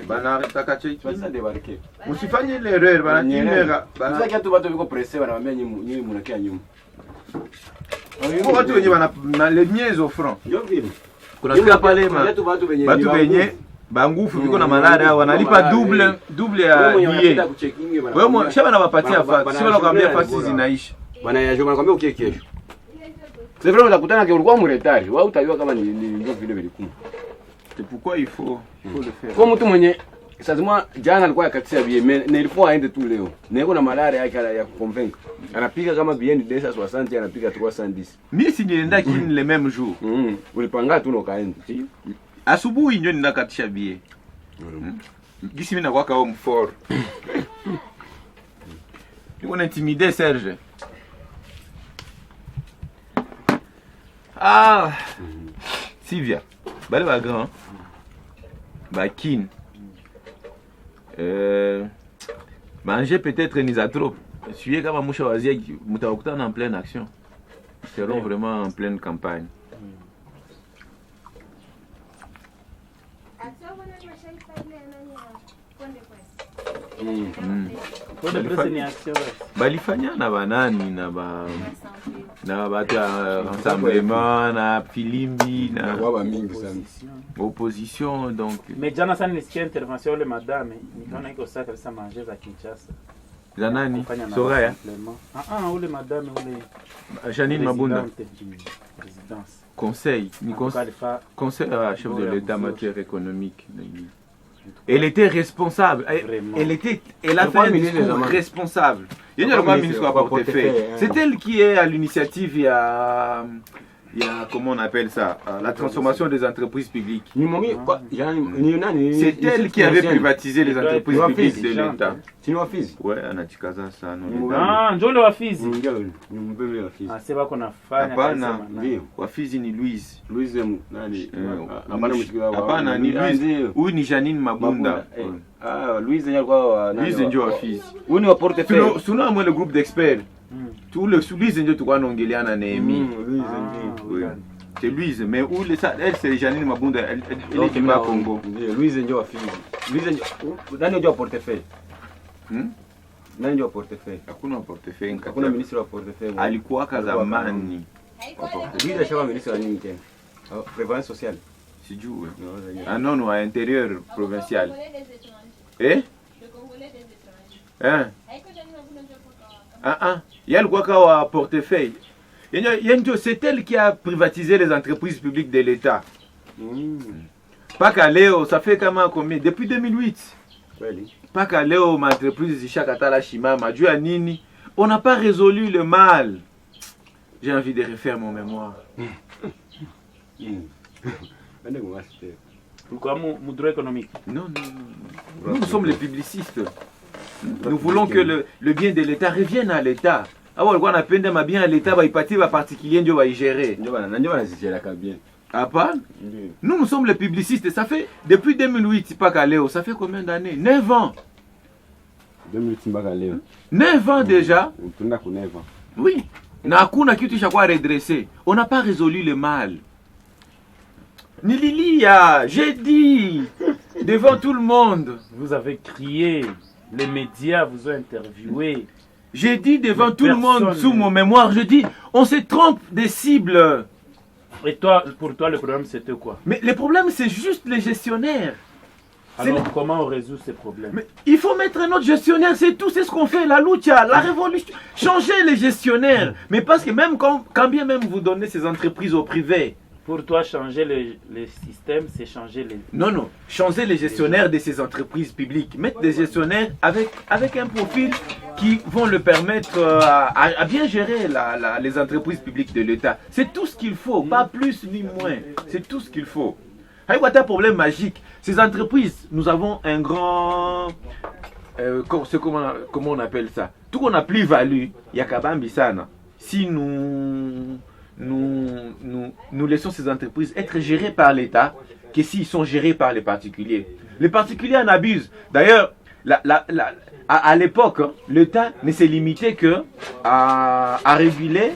Banaretaka cheki. Usifanye ile erreur banatimera. Sasa kiatu watu wiko presse wanawaambia nyinyi mnakia nyuma. Watu wenye wana les miens offrants. Ndio vile. Kuna sikia pale watu wenye bangufu viko na malaria wanalipa double ya billet. Wewe shaba na wapatia fasi, sio wanakuambia fasi zinaisha. Bwana yajo wanakuambia ukie kesho. C'est vrai unakutana kwa ulikuwa mretari, wewe utajua kama ni ndio vile vilikuwa. C'est pourquoi il faut le faire. Kwa mtu mwenye sasa jana alikuwa akatia billet, na ilikuwa aende tu leo. Na yuko na malaria yake ya kuconvaincre. Anapiga kama billet ni 260 anapiga 310. Mimi si nienda kini le même jour. Ulipanga tu ukaenda. Asubuhi ndio ninakatisha billet. Gisi mimi nakuwa kao mfort. Niko na intimider Serge. Ah, Sylvia, bale ba grand, ba kin. Manger peut-être nisatrope. Suyer kama musha wazia mutawakutana en pleine action. Ils seront vraiment en pleine campagne. Balifanya na banani na batu rassemblement na filimbi na waba mingi sana opposition donc mais jana sana nisikia intervention le madame nikaona iko sasa kabisa manger za Kinshasa za nani Soraya ule madame ule Janine Mabunda présidence conseil chef de l'état matière économique. Elle était responsable. Elle a fait un discours responsable. C'est elle qui est à l'initiative. Il y a, comment on appelle ça, la transformation des entreprises publiques. C'est elle qui avait privatisé les entreprises publiques de l'État. Ouais, Anachikaza ça. Ah, Njole Wafizi. Ah, c'est pas qu'on a fait. Wafizi ni Louise. Louise nani? Hapana ni Louise. Huyu ni Janine Mabunda. Ah, Louise ndio Wafizi. Huyu ni wa portefeuille. Tuna moi le groupe d'experts. Tout le Louise ndio tukwa naongelea na Nehemi. C'est Louise, mais où elle c'est Janine Mabunda, elle est qui va Congo. Louise ndio Wafizi. Louise nani ndio portefeuille? Nani ndio portefeuille? Hakuna portefeuille. Hakuna ministre wa portefeuille. Alikuwa kazamani. Louise shaba ministre wa nini tena? Prévoyance sociale. Sijui. Ah non, à intérieur provincial. Le Congolais des étrangers. Il y a le quoi portefeuille. C'est elle qui a privatisé les entreprises publiques de l'État. Pas qu'à Léo, ça fait combien? Depuis 2008. Pas qu'à Léo, ma entreprise Chakatala Shima, Madjou Nini. On n'a pas résolu le mal. J'ai envie de refaire mon mémoire. Pourquoi mon droit économique? Non. Nous sommes les publicistes. Nous voulons que le bien de l'État revienne à l'État. Ah ouais, on a peine de bien à l'État, il partir va particulier, on va y gérer. Nous sommes les publicistes. Ça fait depuis 2008, pas qu'à Léo. Ça fait combien d'années? 9 ans. 9 ans déjà. Oui. On n'a pas résolu le mal. Nililia, j'ai dit devant tout le monde. Vous avez crié, les médias vous ont interviewé. J'ai dit devant tout le monde, sous mon mémoire, je dis, on se trompe des cibles. Et toi, pour toi, le problème c'était quoi? Mais le problème c'est juste les gestionnaires. Alors comment on résout ces problèmes? Mais il faut mettre un autre gestionnaire, c'est tout, c'est ce qu'on fait, la lucha, la révolution. Changer les gestionnaires. Mais parce que même quand bien même vous donnez ces entreprises au privé. Pour toi, changer le système, c'est changer les... Non. Changer les gestionnaires de ces entreprises publiques. Mettre des gestionnaires avec un profil qui vont le permettre à bien gérer les entreprises publiques de l'État. C'est tout ce qu'il faut, pas plus ni moins. C'est tout ce qu'il faut. Avec un problème magique. Ces entreprises, nous avons un grand... comment on appelle ça? Tout qu'on a plus-value, Yakabambi Sana. Si nous laissons ces entreprises être gérées par l'État que s'ils sont gérés par les particuliers. Les particuliers en abusent. D'ailleurs, à l'époque, l'État ne s'est limité que à réguler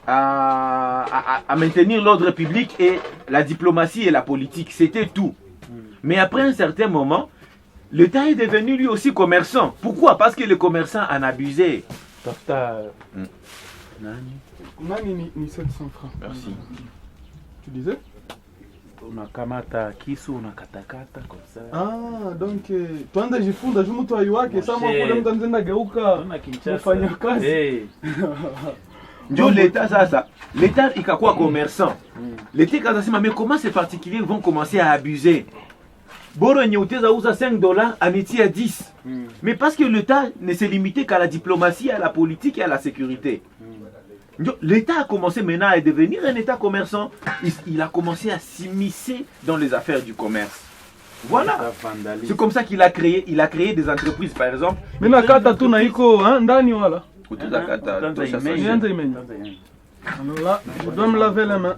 à maintenir l'ordre public et la diplomatie et la politique. C'était tout. Mais après un certain moment, l'État est devenu lui aussi commerçant. Pourquoi? Parce que les commerçants en abusaient. Nani ni 700 francs. Merci. Tu disais? Unakamata kisu unakatakata comme ça. Ah, donc tuanze jifunza juu mtu aiwake sasa mwa mtu anzenda geuka kufanya kazi. Ndio l'État sasa. L'État ikakuwa commerçant. L'État kasema mais comment ces particuliers vont commencer à abuser? Boro nyoteza uza $5 anitia à 10. Mais parce que l'État ne s'est limité qu'à la diplomatie, à la politique et à la sécurité. L'État a commencé maintenant à devenir un État commerçant. Il a commencé à s'immiscer dans les affaires du commerce. Voilà. C'est comme ça qu'il a créé des entreprises, par exemple. Mais nakata tu na iko ndani wala. Là, je dois me laver les mains.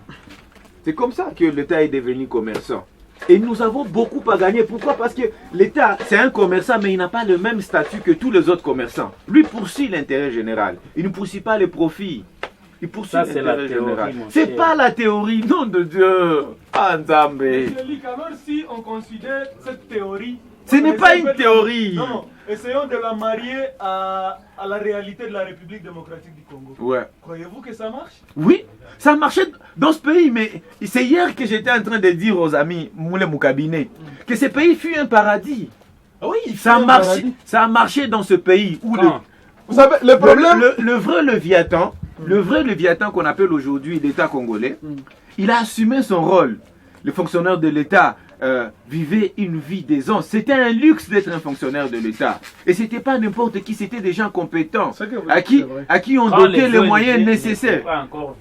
C'est comme ça que l'État est devenu commerçant. Et nous avons beaucoup à gagner. Pourquoi? Parce que l'État, c'est un commerçant, mais il n'a pas le même statut que tous les autres commerçants. Lui poursuit l'intérêt général. Il ne poursuit pas les profits. Il poursuit l'intérêt général. C'est pas la théorie, nom de Dieu. Ah, Nzambe. Alors si on considère cette théorie... Ce n'est pas une théorie. Non, essayons de la marier à la réalité de la République démocratique du Congo. Ouais. Croyez-vous que ça marche? Oui, ça marchait dans ce pays, mais c'est hier que j'étais en train de dire aux amis, Moulé Moukabine, que ce pays fut un paradis. Ah oui, ça a marché dans ce pays où vous savez, le problème... Le vrai Léviathan qu'on appelle aujourd'hui l'État congolais, il a assumé son rôle. Les fonctionnaires de l'État vivaient une vie d'aisance. C'était un luxe d'être un fonctionnaire de l'État. Et ce n'était pas n'importe qui, c'était des gens compétents, à qui on dotait les moyens nécessaires.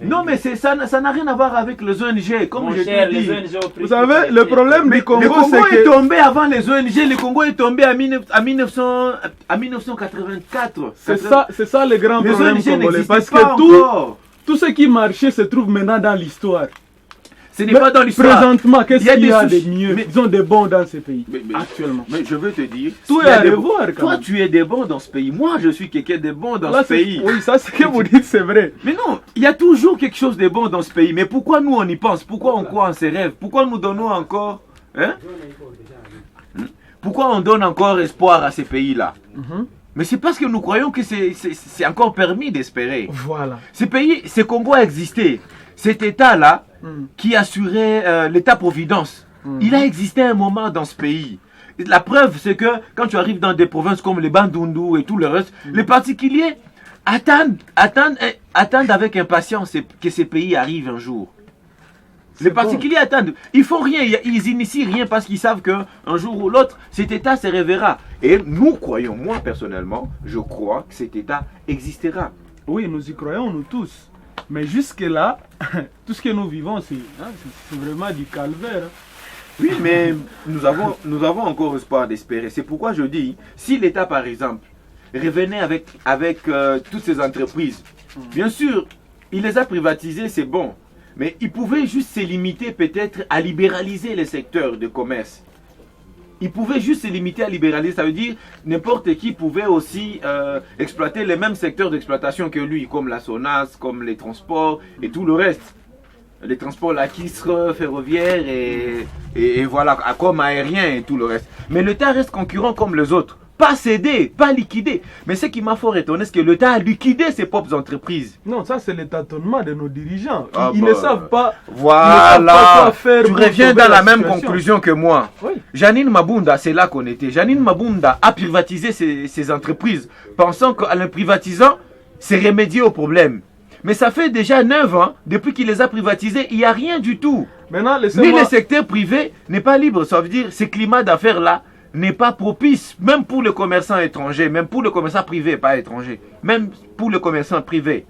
Non, mais ça n'a rien à voir avec les ONG, comme je t'ai dit. Vous savez, le problème du Congo, le Congo est tombé avant les ONG, le Congo est tombé à 1984. C'est ça le grand problème congolais, parce que tout ce qui marchait se trouve maintenant dans l'histoire. Ce n'est pas dans l'histoire. Présentement, qu'est-ce qu'il y a de mieux? Ils ont des bons dans ce pays, actuellement. Mais je veux te dire, tout est à revoir. Toi, tu es des bons dans ce pays. Moi, je suis quelqu'un de bon dans ce pays. Oui, ça, ce que vous dites, c'est vrai. Mais non, il y a toujours quelque chose de bon dans ce pays. Mais pourquoi nous, on y pense? Pourquoi on croit en ces rêves? Pourquoi nous donnons encore... Pourquoi on donne encore espoir à ces pays-là? Mais c'est parce que nous croyons que c'est encore permis d'espérer. Voilà. Ce Congo a existé. Cet État-là, qui assurait l'État-providence, il a existé un moment dans ce pays. La preuve, c'est que quand tu arrives dans des provinces comme les Bandundu et tout le reste, les particuliers attendent avec impatience que ces pays arrivent un jour. Les particuliers attendent. Ils font rien, ils initient rien parce qu'ils savent qu'un jour ou l'autre, cet État se révéra. Et nous croyons, moi personnellement, je crois que cet État existera. Oui, nous y croyons, nous tous. Mais jusque-là, tout ce que nous vivons, c'est vraiment du calvaire. Oui, mais nous avons encore espoir d'espérer. C'est pourquoi je dis, si l'État, par exemple, revenait avec toutes ces entreprises, bien sûr, il les a privatisées, c'est bon. Mais il pouvait juste se limiter peut-être à libéraliser les secteurs de commerce. Il pouvait juste se limiter à libéraliser, ça veut dire n'importe qui pouvait aussi exploiter les mêmes secteurs d'exploitation que lui, comme la SONAS, comme les transports et tout le reste. Les transports lacustres, ferroviaires et voilà, comme aériens et tout le reste. Mais l'État reste concurrent comme les autres. Pas cédé, pas liquidé. Mais ce qui m'a fort étonné, c'est que l'État a liquidé ses propres entreprises. Non, ça c'est le tâtonnement de nos dirigeants. Ils ne savent pas. Voilà, ne savent pas quoi faire. Tu reviens dans la même conclusion que moi. Oui. Janine Mabunda, c'est là qu'on était. Janine Mabunda a privatisé ses entreprises, pensant qu'en les privatisant, c'est remédier au problème. Mais ça fait déjà 9 ans, depuis qu'il les a privatisés, il n'y a rien du tout. Maintenant, ni le secteur privé n'est pas libre. Ça veut dire que ce climat d'affaires-là n'est pas propice, même pour les commerçants étrangers, même pour les commerçants privés, pas étrangers, même pour les commerçants privés.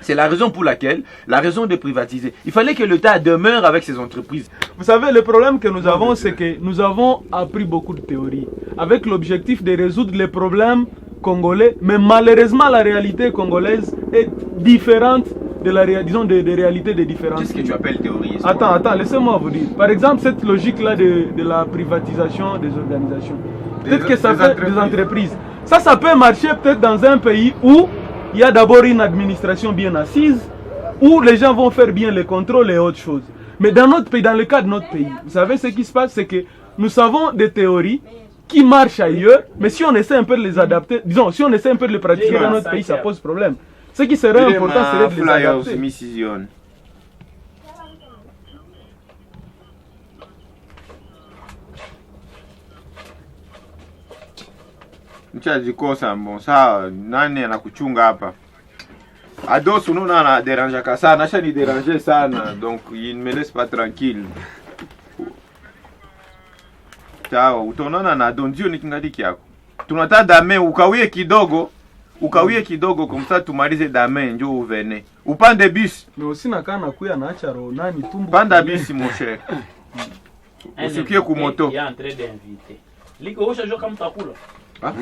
C'est la raison pour laquelle, la raison de privatiser. Il fallait que l'État demeure avec ses entreprises. Vous savez, le problème que nous avons, c'est que nous avons appris beaucoup de théories, avec l'objectif de résoudre les problèmes congolais, mais malheureusement la réalité congolaise est différente de la des réalités des différentes. Qu'est-ce que tu appelles théorie? Attends, laissez-moi vous dire. Par exemple, cette logique-là de la privatisation des organisations. Peut-être que ça fait des entreprises. Ça peut marcher peut-être dans un pays où il y a d'abord une administration bien assise, où les gens vont faire bien les contrôles et autres choses. Mais dans notre pays, dans le cas de notre pays, vous savez ce qui se passe, c'est que nous savons des théories qui marchent ailleurs, mais si on essaie un peu de les adapter, disons, si on essaie un peu de les pratiquer dans notre pays, ça pose problème. Ce qui serait important, serait de les adapter. Mchajikosa bon saa nani anakuchunga hapa. Ados unaona anaderanja sana, acha ni déranger sana, donc il me laisse pas tranquille. Ciao, utaonana na Dondio nikingaliki yako. Tunataka dame ukawie kidogo comme ça tumalize dame njoo uvene. Upande bus. Mais aussi nakana kuya naacha roho nani tumbo. Panda bus mon cher. Usikie ku moto. Il est en train d'inviter. Liko osha jo kama takula. Ah?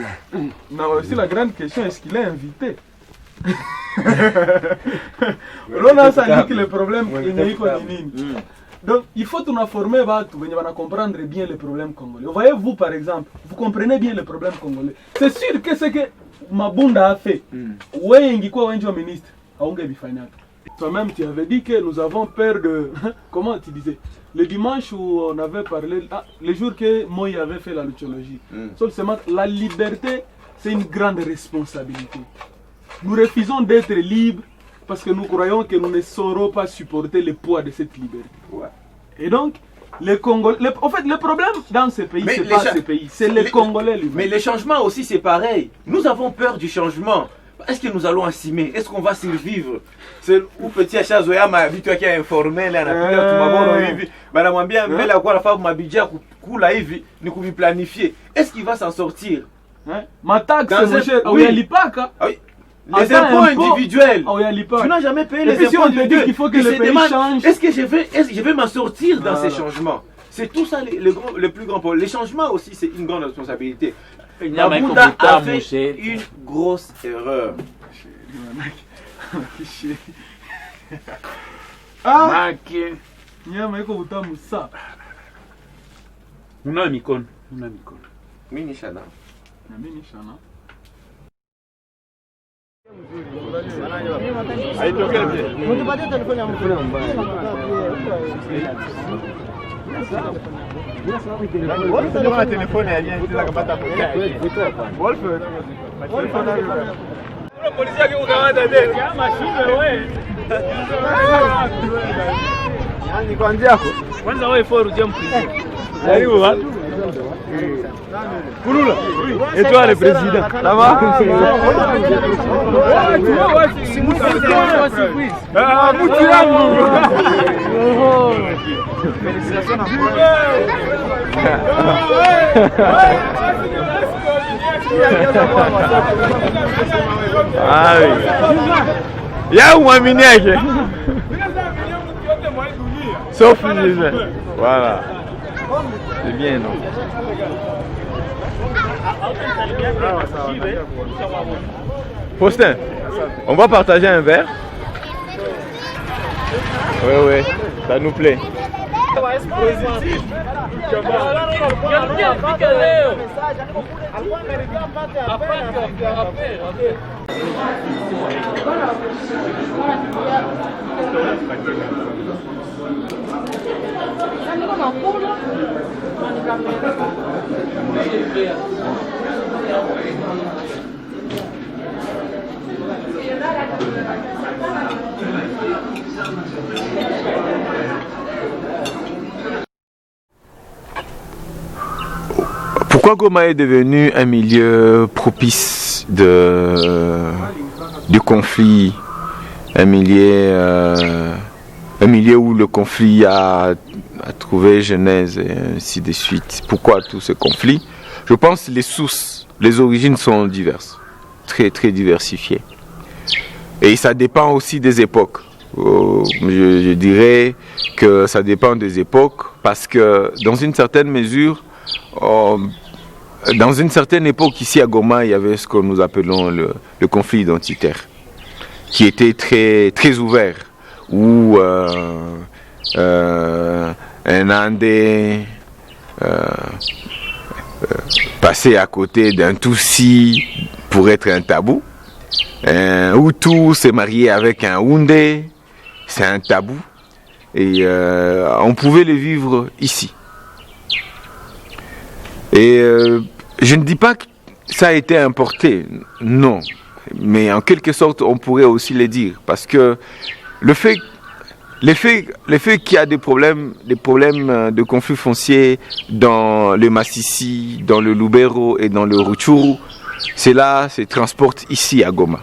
Non, aussi la grande question, est-ce qu'il est invité? On a dit que le problème est. Donc, il faut nous former, nous comprendre bien les problèmes congolais. Voyez-vous, par exemple, vous comprenez bien les problèmes congolais. C'est sûr que ce que Mabunda a fait, ministre, toi-même, tu avais dit que nous avons peur de... Comment tu disais? Le dimanche où on avait parlé, le jour que Moïse avait fait la luthologie, seulement la liberté, c'est une grande responsabilité. Nous refusons d'être libres parce que nous croyons que nous ne saurons pas supporter le poids de cette liberté. Ouais. Et donc, les Congolais, en fait, le problème dans ce pays, c'est pas ce pays, c'est les Congolais lui-même. Mais les changements aussi, c'est pareil. Nous avons peur du changement. Est-ce que nous allons assumer? Est-ce qu'on va survivre? C'est où petit achat Zoya m'a habitué qui est informel là, madame bien, mais la quoi la femme m'a budget kula hivi ni planifier. Est-ce qu'il va s'en sortir? Ma taxe, c'est cher. Oui. Les impôts individuels. Tu n'as jamais payé les impôts individuels. Il faut que le pays change. Est-ce que je vais m'en sortir dans ces changements? C'est tout ça le plus grand problème. Les changements aussi, c'est une grande responsabilité. Mabunda a fait une grosse erreur. Kwanza wewe for uje mprison. Karibu watu. Kulula. Et toi le président. Ça va? Ah oui. Ya umwamini yake. Sauf Jésus. Voilà. C'est bien, non? Faustin, on va partager un verre? Oui, ça nous plaît. Pourquoi Goma est devenu un milieu propice du conflit, un milieu où le conflit a trouvé genèse et ainsi de suite? Pourquoi tout ce conflit? Je pense que les sources, les origines sont diverses, très très diversifiées. Et ça dépend aussi des époques. Je dirais que ça dépend des époques parce que dans une certaine mesure, dans une certaine époque ici à Goma, il y avait ce que nous appelons le conflit identitaire, qui était très, très ouvert, où un Andé passait à côté d'un Tutsi pour être un tabou. Un Hutu s'est marié avec un Houndé, c'est un tabou. Et on pouvait le vivre ici. Et je ne dis pas que ça a été importé, non. Mais en quelque sorte, on pourrait aussi le dire. Parce que le fait qu'il y a des problèmes de conflits fonciers dans le Massissi, dans le Lubero et dans le Rutshuru, cela se transporte ici à Goma.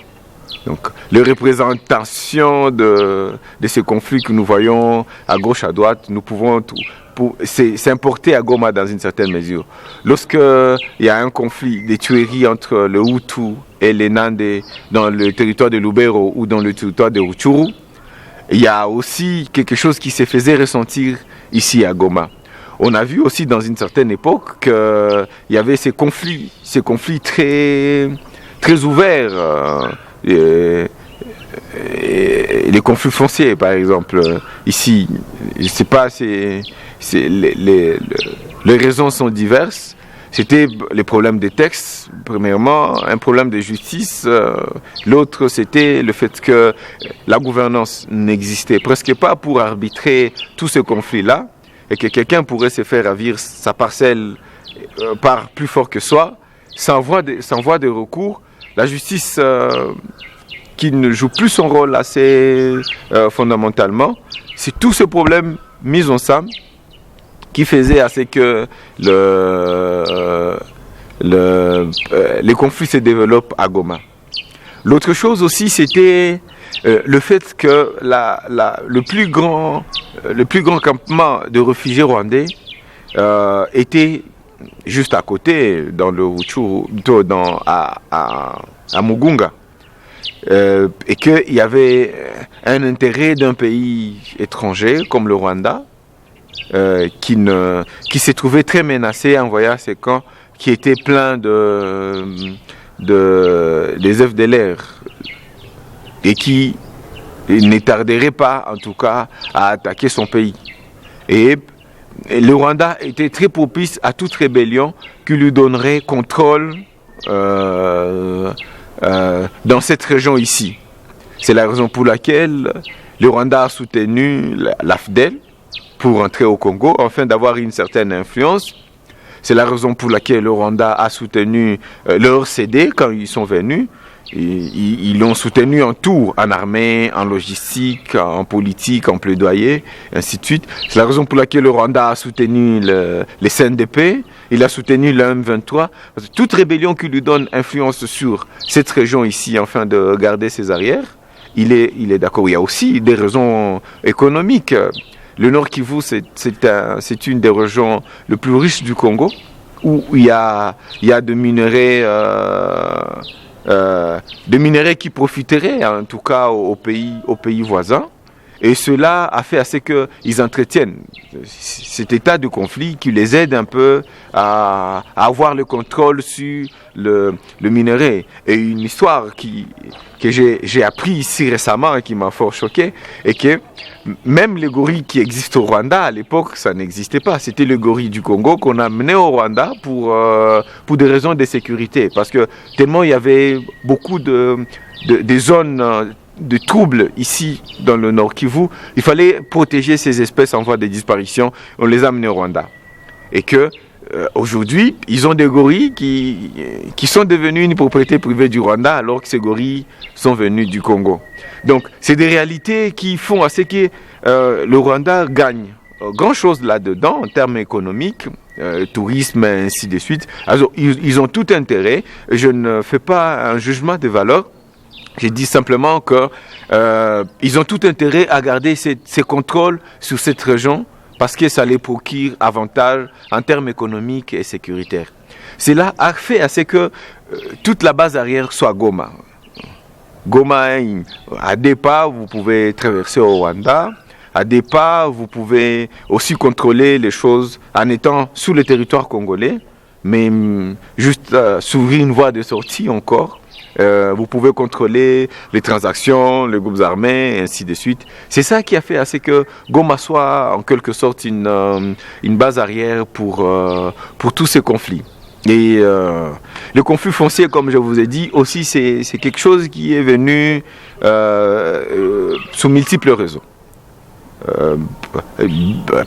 Donc, les représentations de ces conflits que nous voyons à gauche, à droite, nous pouvons s'importer à Goma dans une certaine mesure. Lorsqu'il y a un conflit, des tueries entre le Hutu et les Nande dans le territoire de Lubero ou dans le territoire de Rutshuru, il y a aussi quelque chose qui se faisait ressentir ici à Goma. On a vu aussi dans une certaine époque qu'il y avait ces conflits très, très ouverts. Les conflits fonciers, par exemple, ici, je ne sais pas, les raisons sont diverses. C'était les problèmes des textes, premièrement, un problème de justice. L'autre, c'était le fait que la gouvernance n'existait presque pas pour arbitrer tout ce conflit-là et que quelqu'un pourrait se faire ravir sa parcelle par plus fort que soi, sans voie de recours. La justice qui ne joue plus son rôle assez fondamentalement, c'est tous ces problèmes mis ensemble qui faisaient à ce que les conflits se développent à Goma. L'autre chose aussi, c'était le fait que le plus grand campement de réfugiés rwandais était juste à côté, dans le Rutshuru, à Mugunga. Et qu'il y avait un intérêt d'un pays étranger comme le Rwanda qui s'est trouvé très menacé en voyant ces camps qui étaient pleins des FDLR et qui ne tarderait pas en tout cas à attaquer son pays. Et le Rwanda était très propice à toute rébellion qui lui donnerait contrôle dans cette région ici. C'est la raison pour laquelle le Rwanda a soutenu l'AFDEL pour entrer au Congo, afin d'avoir une certaine influence. C'est la raison pour laquelle le Rwanda a soutenu leur CD quand ils sont venus. Ils l'ont soutenu en tout, en armée, en logistique, en politique, en plaidoyer, ainsi de suite. C'est la raison pour laquelle le Rwanda a soutenu les CNDP, il a soutenu le M23. Parce que toute rébellion qui lui donne influence sur cette région ici, afin de garder ses arrières, il est d'accord. Il y a aussi des raisons économiques. Le Nord Kivu, c'est une des régions les plus riches du Congo, où il y a de minerais qui profiteraient en tout cas aux pays voisins. Et cela a fait à ce qu'ils entretiennent cet état de conflit qui les aide un peu à avoir le contrôle sur le minerai. Et une histoire que j'ai appris ici récemment et qui m'a fort choqué, est que même les gorilles qui existent au Rwanda, à l'époque, ça n'existait pas. C'était le gorille du Congo qu'on a amené au Rwanda pour des raisons de sécurité. Parce que tellement il y avait beaucoup de zones de troubles ici dans le Nord Kivu, il fallait protéger ces espèces en voie de disparition. On les a amenées au Rwanda. Et que aujourd'hui, ils ont des gorilles qui sont devenus une propriété privée du Rwanda alors que ces gorilles sont venus du Congo. Donc, c'est des réalités qui font à ce que le Rwanda gagne grand chose là-dedans en termes économiques, tourisme, ainsi de suite. Alors, ils ont tout intérêt. Je ne fais pas un jugement de valeur. Je dis simplement qu'ils ont tout intérêt à garder ces contrôles sur cette région parce que ça les procure avantage en termes économiques et sécuritaires. Cela a fait à ce que toute la base arrière soit Goma. Goma, à des pas, vous pouvez traverser au Rwanda. À des pas, vous pouvez aussi contrôler les choses en étant sous le territoire congolais, mais juste s'ouvrir une voie de sortie encore. Vous pouvez contrôler les transactions, les groupes armés, et ainsi de suite. C'est ça qui a fait à ce que Goma soit en quelque sorte une base arrière pour tous ces conflits. Et le conflit foncier, comme je vous ai dit, aussi c'est quelque chose qui est venu sous multiples raisons.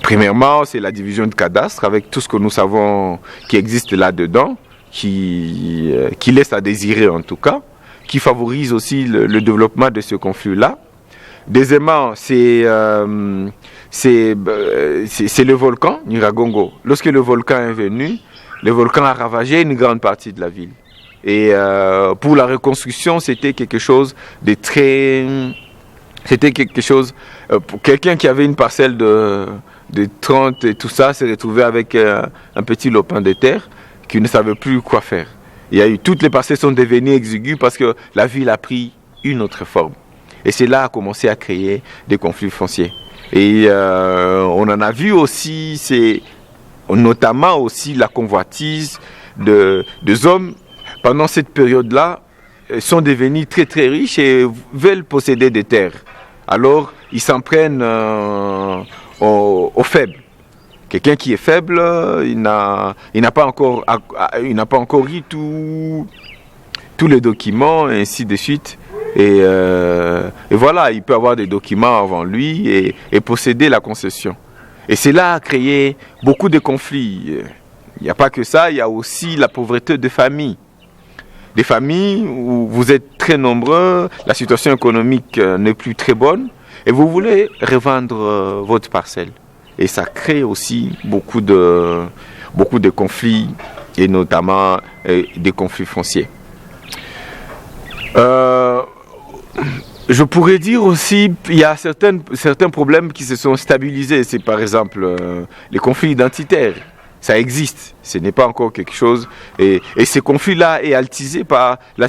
Premièrement, c'est la division de cadastre avec tout ce que nous savons qui existe là-dedans, qui laisse à désirer en tout cas, qui favorise aussi le développement de ce conflit-là. Deuxièmement, c'est le volcan Nyiragongo. Lorsque le volcan est venu, le volcan a ravagé une grande partie de la ville. Et pour la reconstruction, c'était quelque chose de très... C'était quelque chose... pour quelqu'un qui avait une parcelle de 30 et tout ça, s'est retrouvé avec un petit lopin de terre qui ne savait plus quoi faire. Toutes les parcelles sont devenues exiguës parce que la ville a pris une autre forme. Et c'est là a commencé à créer des conflits fonciers. Et on en a vu aussi, notamment aussi la convoitise des hommes pendant cette période-là sont devenus très très riches et veulent posséder des terres. Alors ils s'en prennent aux faibles. Quelqu'un qui est faible, il n'a pas encore eu tous les documents et ainsi de suite. Et voilà, il peut avoir des documents avant lui et posséder la concession. Et cela a créé beaucoup de conflits. Il n'y a pas que ça, il y a aussi la pauvreté des familles. Des familles où vous êtes très nombreux, la situation économique n'est plus très bonne et vous voulez revendre votre parcelle. Et ça crée aussi beaucoup de conflits et notamment des conflits fonciers. Je pourrais dire aussi qu'il y a certains problèmes qui se sont stabilisés. C'est par exemple les conflits identitaires. Ça existe, ce n'est pas encore quelque chose. Et ces conflits-là est altisé par la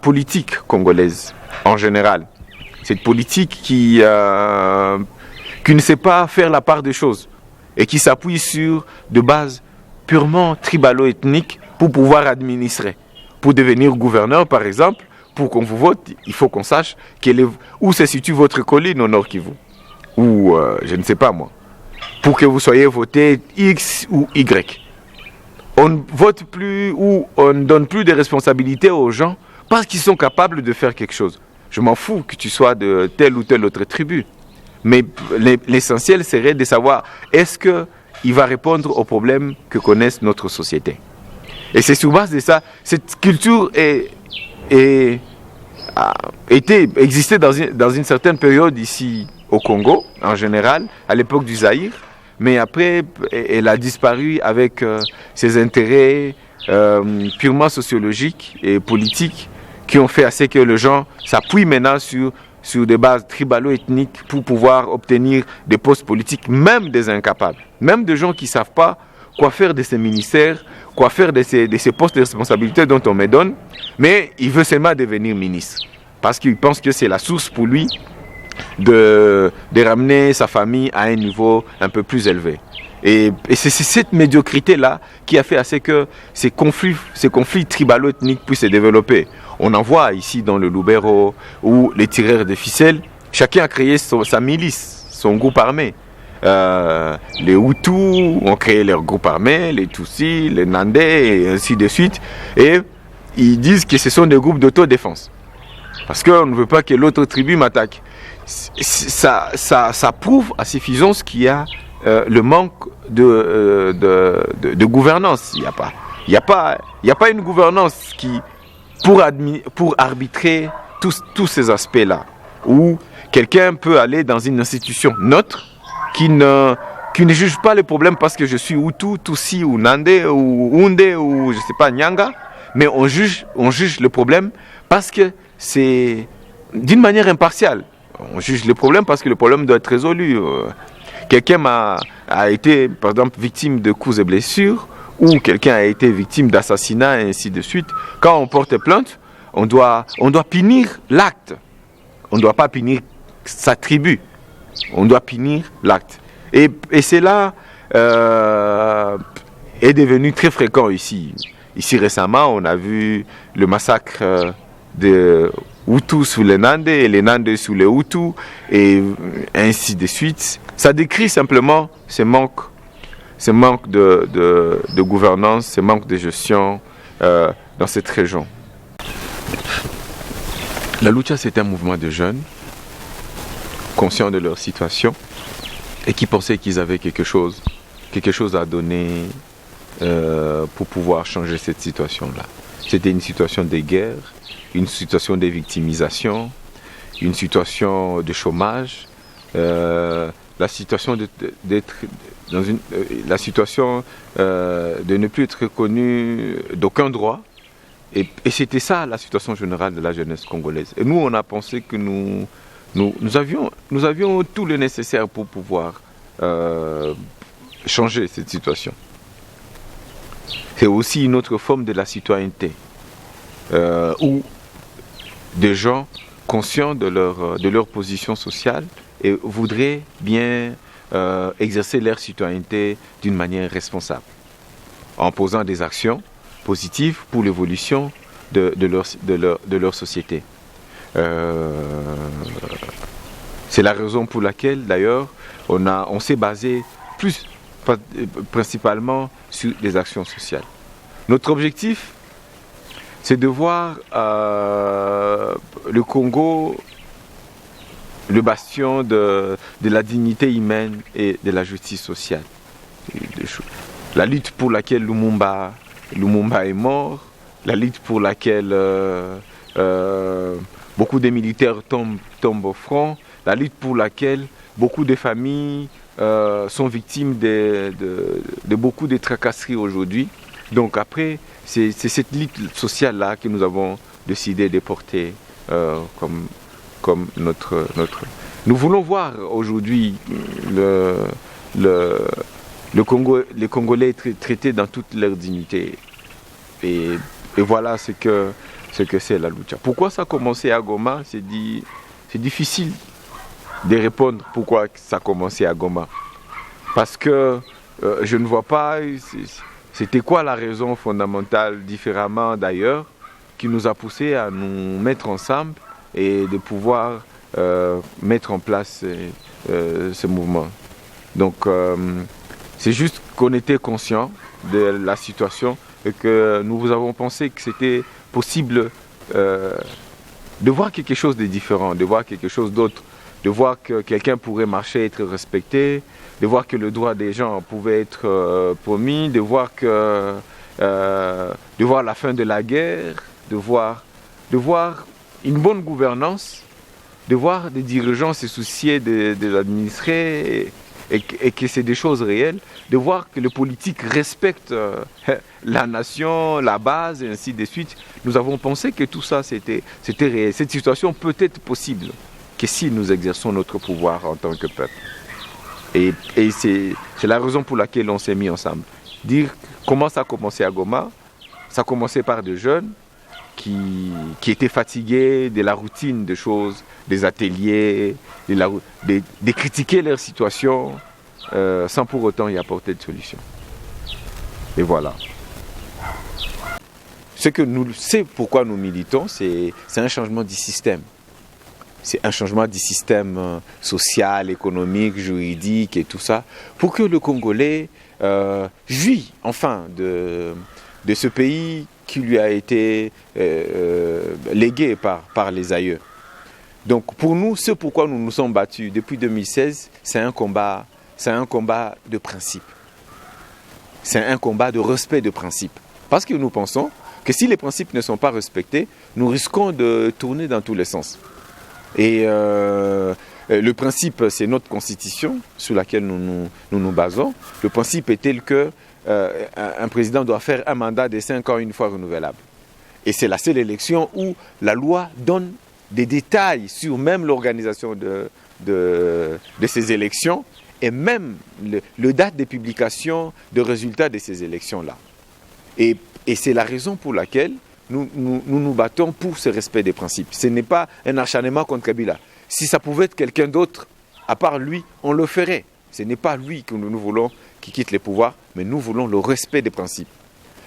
politique congolaise en général. Cette politique qui ne sait pas faire la part des choses et qui s'appuie sur de bases purement tribalo-ethniques pour pouvoir administrer. Pour devenir gouverneur, par exemple, pour qu'on vous vote, il faut qu'on sache où se situe votre colline au Nord Kivu. Ou, je ne sais pas moi. Pour que vous soyez voté X ou Y. On ne vote plus ou on ne donne plus de responsabilités aux gens parce qu'ils sont capables de faire quelque chose. Je m'en fous que tu sois de telle ou telle autre tribu. Mais l'essentiel serait de savoir est-ce qu'il va répondre aux problèmes que connaissent notre société. Et c'est sur base de ça, cette culture existait dans une certaine période ici au Congo, en général, à l'époque du Zaïre, mais après, elle a disparu avec ses intérêts purement sociologiques et politiques qui ont fait assez que les gens s'appuient maintenant sur des bases tribalo-ethniques pour pouvoir obtenir des postes politiques, même des incapables, même des gens qui ne savent pas quoi faire de ces ministères, quoi faire de ces postes de responsabilité dont on me donne, mais il veut seulement devenir ministre, parce qu'il pense que c'est la source pour lui de ramener sa famille à un niveau un peu plus élevé. Et c'est cette médiocrité-là qui a fait assez que ces conflits tribalo-ethniques puissent se développer. On en voit ici dans le Lubero, où les tireurs de ficelles, chacun a créé sa milice, son groupe armé. Les Hutus ont créé leur groupe armé, les Tutsis, les Nandais, et ainsi de suite. Et ils disent que ce sont des groupes d'autodéfense. Parce qu'on ne veut pas que l'autre tribu m'attaque. Ça prouve à suffisance qu'il y a le manque de gouvernance. Il n'y a pas une gouvernance qui, pour arbitrer tous ces aspects-là, où quelqu'un peut aller dans une institution neutre qui ne juge pas les problèmes parce que je suis Hutu, Tutsi ou Nandé ou Houndé ou je ne sais pas Nyanga, mais on juge le problème parce que c'est d'une manière impartiale. On juge le problème parce que le problème doit être résolu. Quelqu'un a été, par exemple, victime de coups et blessures, ou quelqu'un a été victime d'assassinat, et ainsi de suite. Quand on porte plainte, on doit punir l'acte. On ne doit pas punir sa tribu. On doit punir l'acte. Et cela est devenu très fréquent ici. Ici récemment, on a vu le massacre de Hutus sous les Nandés et les Nandés sous les Hutus et ainsi de suite. Ça décrit simplement ce manque de gouvernance, ce manque de gestion dans cette région. La lucha, c'est un mouvement de jeunes conscients de leur situation et qui pensaient qu'ils avaient quelque chose à donner pour pouvoir changer cette situation-là. C'était une situation de guerre, une situation de victimisation, une situation de chômage, la situation de ne plus être reconnu d'aucun droit. Et c'était ça la situation générale de la jeunesse congolaise. Et nous, on a pensé que nous avions tout le nécessaire pour pouvoir changer cette situation. C'est aussi une autre forme de la citoyenneté, où des gens conscients de leur position sociale et voudraient bien exercer leur citoyenneté d'une manière responsable, en posant des actions positives pour l'évolution de leur société. C'est la raison pour laquelle, d'ailleurs, on s'est basé principalement sur des actions sociales. Notre objectif, c'est de voir le Congo, le bastion de la dignité humaine et de la justice sociale. La lutte pour laquelle Lumumba est mort, la lutte pour laquelle beaucoup de militaires tombent au front, la lutte pour laquelle beaucoup de familles sont victimes de beaucoup de tracasseries aujourd'hui. Donc après, c'est cette lutte sociale-là que nous avons décidé de porter comme notre... Nous voulons voir aujourd'hui les Congolais traités dans toute leur dignité. Et voilà ce que c'est la lucha. Pourquoi ça a commencé à Goma? C'est difficile de répondre pourquoi ça a commencé à Goma. Parce que je ne vois pas, c'était quoi la raison fondamentale, différemment d'ailleurs, qui nous a poussé à nous mettre ensemble et de pouvoir mettre en place ce mouvement. Donc c'est juste qu'on était conscient de la situation et que nous avons pensé que c'était possible de voir quelque chose de différent, de voir quelque chose d'autre, de voir que quelqu'un pourrait marcher, être respecté, de voir que le droit des gens pouvait être promis, de voir la fin de la guerre, de voir une bonne gouvernance, de voir des dirigeants se soucier de l'administrer et que c'est des choses réelles, de voir que le politique respecte la nation, la base et ainsi de suite. Nous avons pensé que tout ça c'était réel. Cette situation peut être possible que si nous exerçons notre pouvoir en tant que peuple. Et c'est la raison pour laquelle on s'est mis ensemble. Dire comment ça a commencé à Goma. Ça a commencé par des jeunes qui étaient fatigués de la routine des choses, des ateliers, de critiquer leur situation sans pour autant y apporter de solution. Et voilà. C'est pourquoi nous militons, c'est un changement du système. C'est un changement du système social, économique, juridique et tout ça, pour que le Congolais jouisse enfin de ce pays qui lui a été légué par les aïeux. Donc pour nous, ce pourquoi nous nous sommes battus depuis 2016, c'est un combat de principe. C'est un combat de respect de principe. Parce que nous pensons que si les principes ne sont pas respectés, nous risquons de tourner dans tous les sens. Et le principe, c'est notre constitution sur laquelle nous nous basons. Le principe est tel que un président doit faire un mandat de 5 ans une fois renouvelable. Et c'est la seule élection où la loi donne des détails sur même l'organisation de ces élections et même le date de publication de résultats de ces élections-là. Et c'est la raison pour laquelle nous battons pour ce respect des principes. Ce n'est pas un acharnement contre Kabila. Si ça pouvait être quelqu'un d'autre, à part lui, on le ferait. Ce n'est pas lui que nous voulons qui quitte les pouvoirs, mais nous voulons le respect des principes.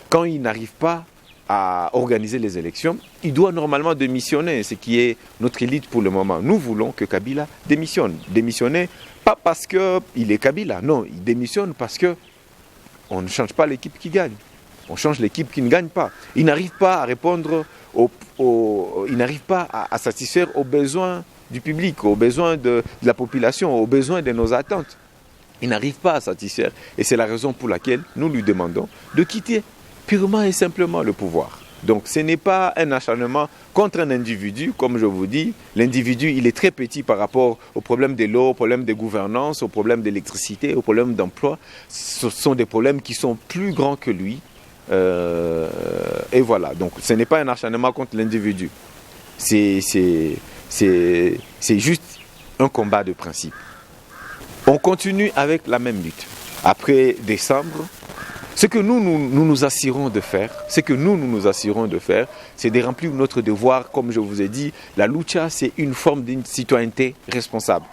Quand il n'arrive pas à organiser les élections, il doit normalement démissionner, ce qui est notre élite pour le moment. Nous voulons que Kabila démissionne. Démissionner, pas parce qu'il est Kabila, non, il démissionne parce qu'on ne change pas l'équipe qui gagne. On change l'équipe qui ne gagne pas. Il n'arrive pas à répondre il n'arrive pas à satisfaire aux besoins du public, aux besoins de la population, aux besoins de nos attentes. Il n'arrive pas à satisfaire. Et c'est la raison pour laquelle nous lui demandons de quitter purement et simplement le pouvoir. Donc ce n'est pas un acharnement contre un individu, comme je vous dis. L'individu, il est très petit par rapport au problème de l'eau, au problème de gouvernance, au problème d'électricité, au problème d'emploi. Ce sont des problèmes qui sont plus grands que lui. Et voilà, donc ce n'est pas un acharnement contre l'individu. C'est juste un combat de principe. On continue avec la même lutte. Après décembre, ce que nous assurons de faire, c'est de remplir notre devoir. Comme je vous ai dit, la lucha, c'est une forme d'une citoyenneté responsable.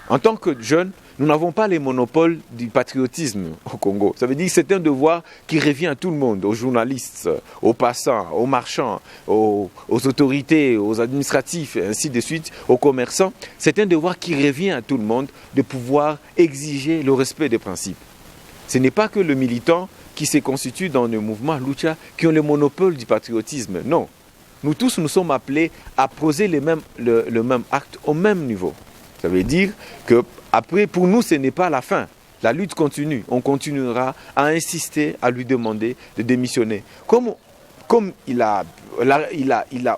En tant que jeunes, nous n'avons pas les monopoles du patriotisme au Congo. Ça veut dire que c'est un devoir qui revient à tout le monde, aux journalistes, aux passants, aux marchands, aux autorités, aux administratifs, et ainsi de suite, aux commerçants. C'est un devoir qui revient à tout le monde de pouvoir exiger le respect des principes. Ce n'est pas que le militant qui se constitue dans le mouvement Lucha qui ont le monopole du patriotisme. Non. Nous tous, nous sommes appelés à poser le même acte au même niveau. Ça veut dire que après, pour nous, ce n'est pas la fin. La lutte continue. On continuera à insister, à lui demander de démissionner. Comme il a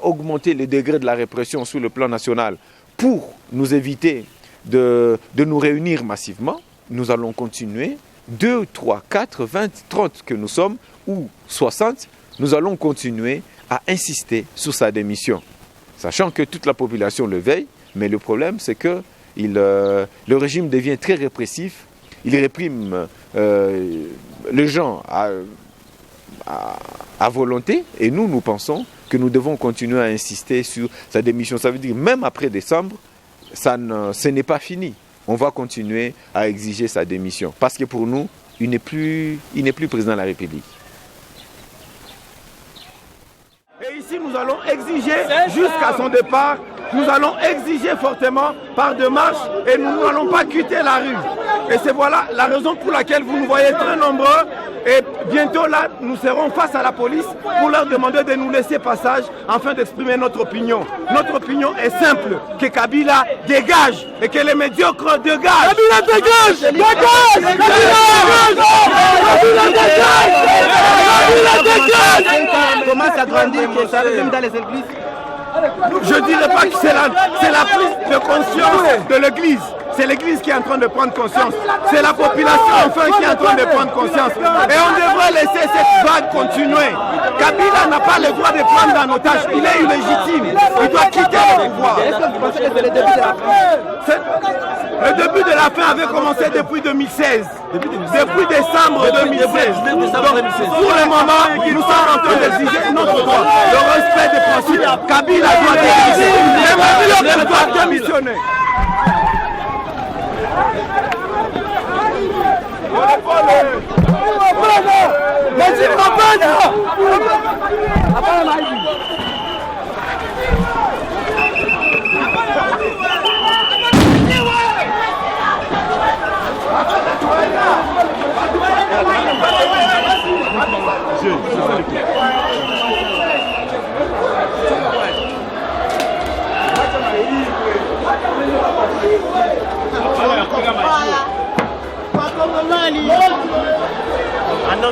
augmenté le degré de la répression sur le plan national pour nous éviter de nous réunir massivement, nous allons continuer. 2, 3, 4, 20, 30 que nous sommes, ou 60, nous allons continuer à insister sur sa démission. Sachant que toute la population le veille, mais le problème c'est que le régime devient très répressif, il réprime les gens à volonté, et nous pensons que nous devons continuer à insister sur sa démission. Ça veut dire même après décembre, ce n'est pas fini. On va continuer à exiger sa démission. Parce que pour nous, il n'est plus président de la République. Et ici, nous allons exiger, jusqu'à son départ, nous allons exiger fortement par démarche et nous n'allons pas quitter la rue. Et c'est voilà la raison pour laquelle vous nous voyez très nombreux. Et bientôt là, nous serons face à la police pour leur demander de nous laisser passage afin d'exprimer notre opinion. Notre opinion est simple, que Kabila dégage et que les médiocres dégagent. Kabila dégage! Dégage! Kabila dégage! Kabila dégage! Commence à grandir, que ça arrive même dans les églises. Je ne dirais pas que c'est la prise de conscience de l'église. C'est l'église qui est en train de prendre conscience. C'est la population enfin qui est en train de prendre conscience. Et on devrait laisser cette vague continuer. Kabila n'a pas le droit de prendre en otage. Il est illégitime. Il doit quitter le pouvoir. Est-ce que vous pensez que c'est le début de la fin? Le début de la fin avait commencé depuis 2016. Depuis décembre 2016. Donc, pour le moment, nous sommes en train d'exiger notre droit. Le respect des principes. Kabila doit démissionner. Kabila doit démissionner. Ah non,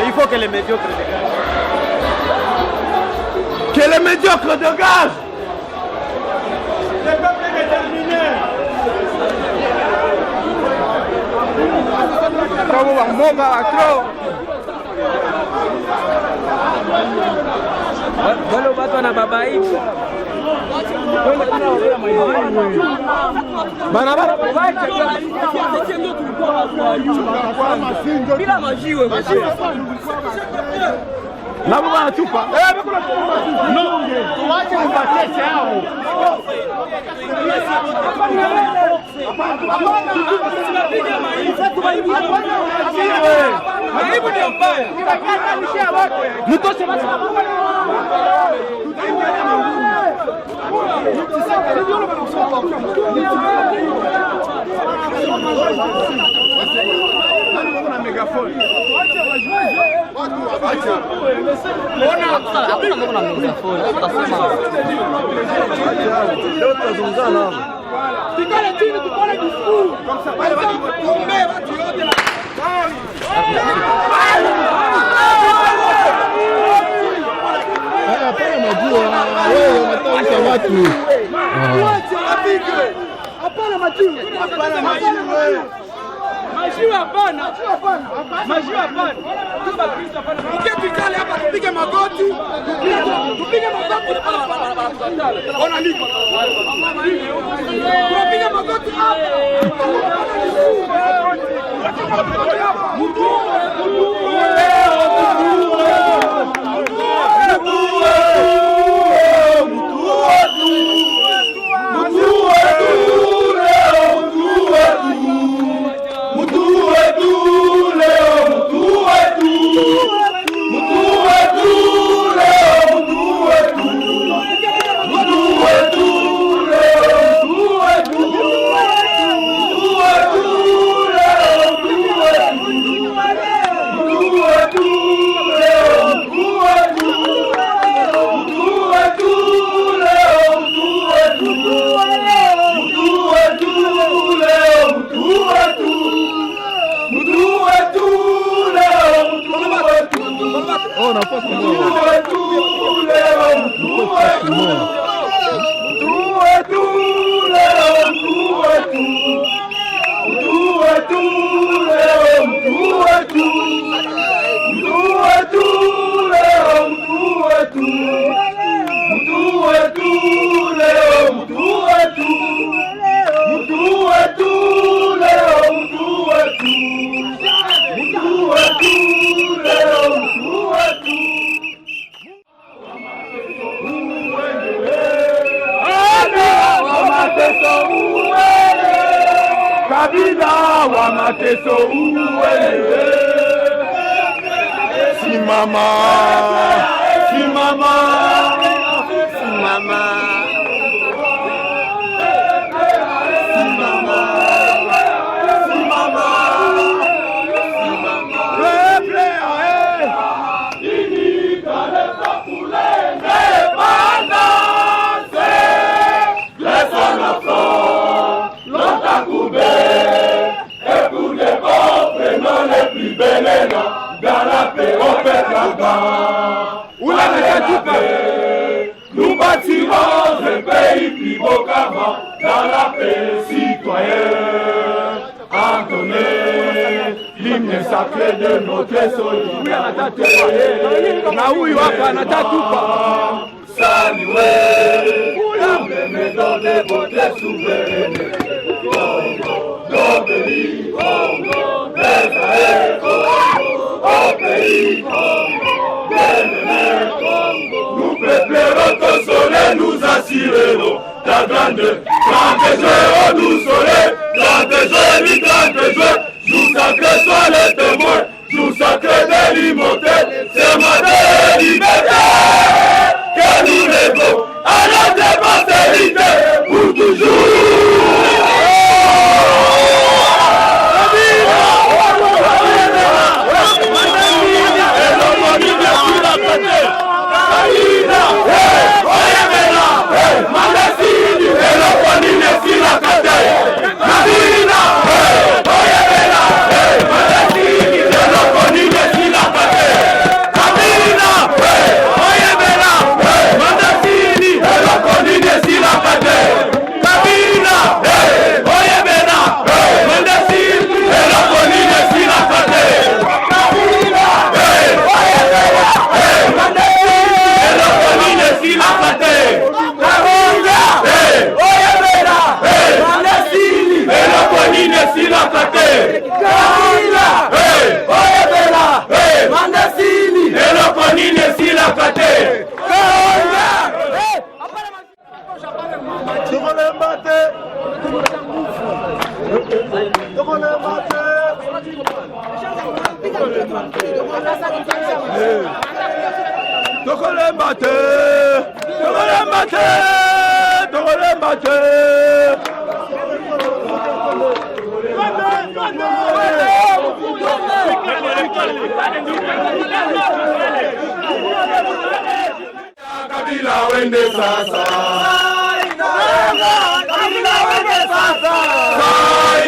il faut que les médiocres dégagent. Que les médiocres dégagent. Le peuple est déterminé. Wale watu wanababaika. Bila majiwe na bwana tupa no tuache kubatesha hao mtoshe basi microphone. Hakuna mambo na mikrofoni. Leo tutazungumzana hapa. Tikale chini tupone discours. Wale watu yote na Hapana majua. Wewe unatawisha watu. Hapana majiwe. Hapana majiwe. Majiwe hapana. Majiwe hapana. Tuba Kristo hapana. tukikale hapa tupige magoti. Tupige magoti. Ona niko. Tupige magoti hapa. Kabila wa mateso uelewe. Simama, simama, simama, simama, simama, simama. Peuple ae, inikaleta kulenge bandase, laisse la flore, l'ontakoube. Dans la paix, on fait la barre. Où la paix, nous bâtirons un pays plus beau qu'avant. Dans la paix, citoyens, entonnez l'hymne sacré de notre solidarité. Saluez la maison de votre souveraineté. D'Obéli, Congo, d'Esaïe, Congo, au pays Congo, bien-aimé Congo. Nous peuplerons ton soleil, nous assurerons ta grande joie, oh nous soleil, grande joie, oui, grande joie. Jour sacré, sois le témoin, jour sacré de l'immortel, c'est ma liberté que nous levons à notre postérité pour toujours. Kabila wende sasa. Kabila wende sasa.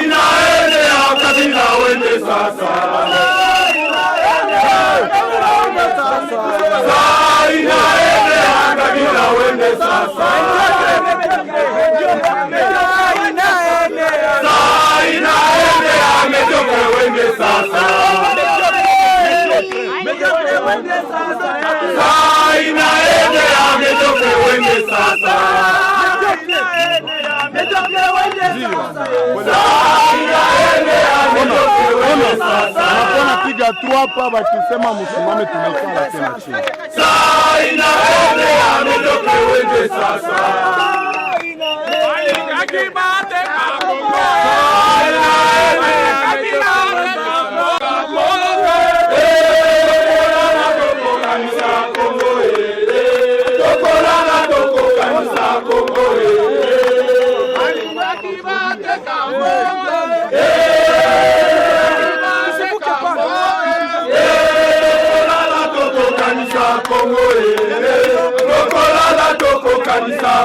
Inaendelea Kabila wende sasa. Inaendelea Kabila wende sasa. Inaendelea Mediocre wende sasa. Inaendelea Mediocre wende sasa. Piga 3 pa bakisema msimame tunakala tena chini. Inaendelea Mediocre wende sasa.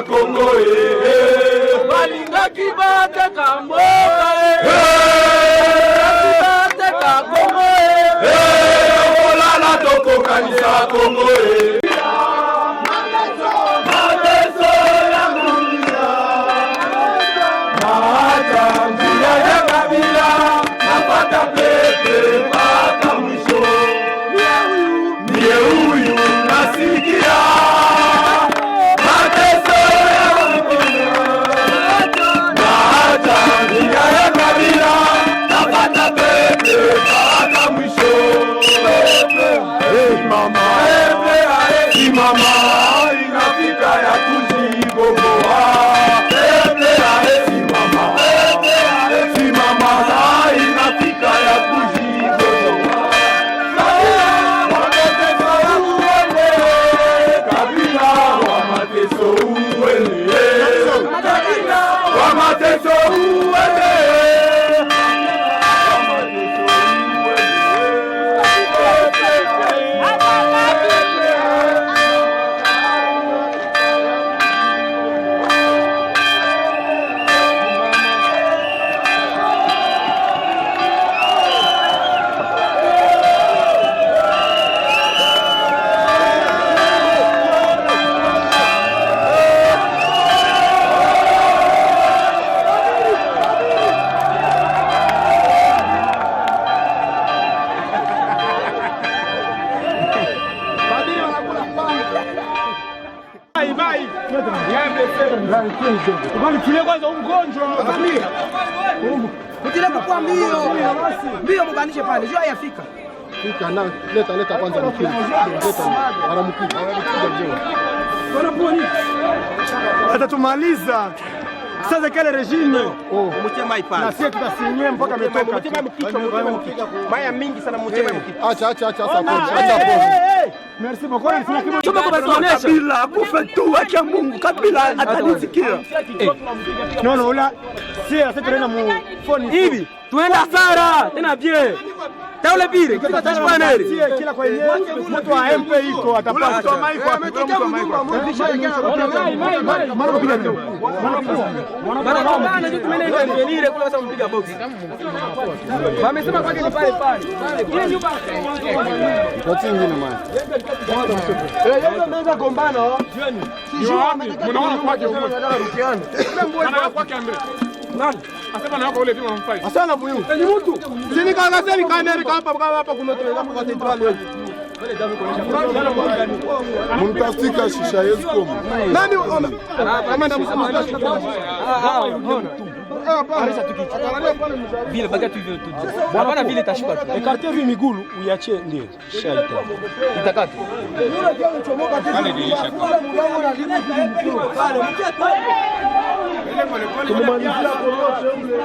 Kongo balinga kibate kamboka kibate kakongo olala toko kanisa Kongo mateso ya mundia maata njia ya Kabila napata pepe mpaka mwisho niye huyu nasikia mama inafika ya kujigogoa si mama inafika ya kujigogoa Kabila wa mateso uende wa mateso uende Kile kwanza mgonjwa. Mtile kwa mbio. Mbio mbanishe pale. Jua yafika. Fika na leta kwanza mkili. Leta mara mkili. Bwana poni. Atatumaliza. Sasa kile regime. Mtema ipana. Na sisi tutasinyia mpaka ametoka. Mtema mkichwa. Maya mingi sana mtema mkichwa. Acha sasa. Merci beaucoup. Chuma kwa tuonesha. Kabila kufa tu acha Mungu. Kabila atanisikia. No ula. Si sasa tunaenda mu phone hivi. Tuenda Sara tena bie. Taule bire kita tashwana heri. Kila kwa yeye mtu wa MP iko atapata. Mtu wa maiko ametokea Mungu. Mara kupiga tu. Mara bana ndio tumeenda intervenir kule sasa mpiga box. Wamesema kwake ni pale pale. Ile nyumba. Watu wengine mama. Yeye ndio gombana. Sio wapi? Mnaona kwake huko. Ana kwake Andre. Nani? Asema na wako ule pima mfai. Asana buyu. Ni mtu. Sini kanga sasa kamera hapa kuna tunaenda kwa central wewe. Mumtasika shisha yesu komo. Nani ona? Kama ndio msamaha. Vile baga tu vile tu. Hapana vile tashuka tu. Ekarte hivi migulu uiachie ndio. Shaita. Itakata. Pale diisha. Tumemalizia kwa wote ule.